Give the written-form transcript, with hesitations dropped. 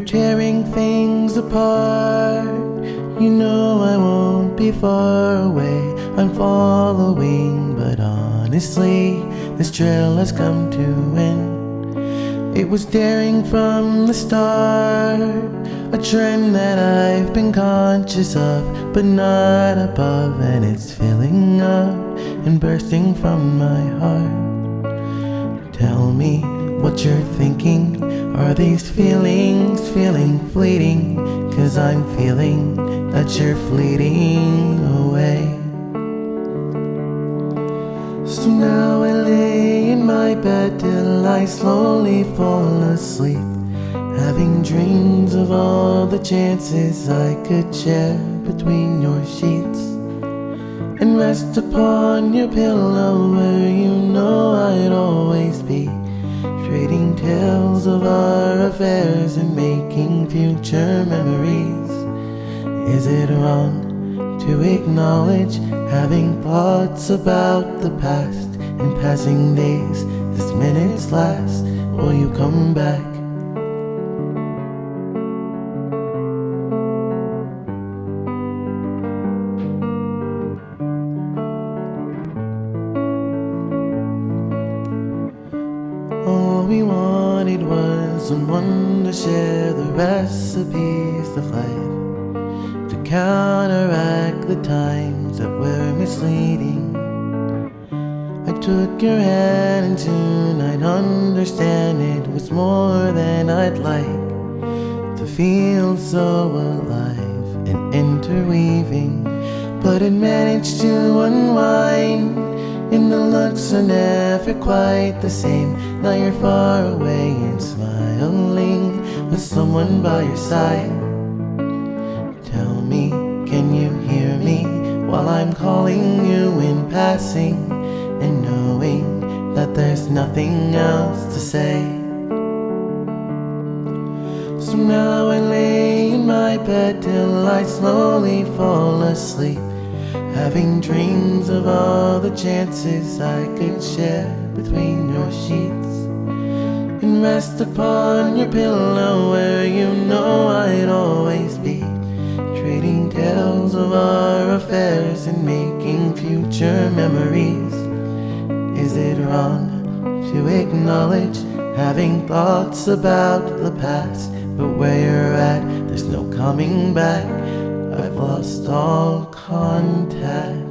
you're tearing things apart. You know I won't be far away. I'm following, but honestly, this trail has come to end. It was daring from the start, a trend that I've been conscious of, but not above, and it's filling up and bursting from my heart. Tell me what you're thinking. Are these feelings feeling fleeting? 'Cause I'm feeling that you're fleeting away. So now I lay in my bed till I slowly fall asleep, having dreams of all the chances I could share between your sheets, and rest upon your pillow where you know I'd always be, trading tales of our affairs and making future memories. Is it wrong to acknowledge having thoughts about the past and passing days as minutes last? Will you come back? All we wanted was someone to share the recipes of life, to counteract the times that were misleading. I took your hand and soon I'd understand it was more than I'd like, to feel so alive and interweaving, but it managed to unwind. And the looks are never quite the same. Now you're far away and smiling with someone by your side. Tell me, can you hear me while I'm calling you in passing, and knowing that there's nothing else to say? So now I lay in my bed till I slowly fall asleep, having dreams of all the chances I could share between your sheets, and rest upon your pillow where you know I'd always be, trading tales of our affairs and making future memories. Is it wrong to acknowledge having thoughts about the past, but where you're at, there's no coming back? I've lost all contact.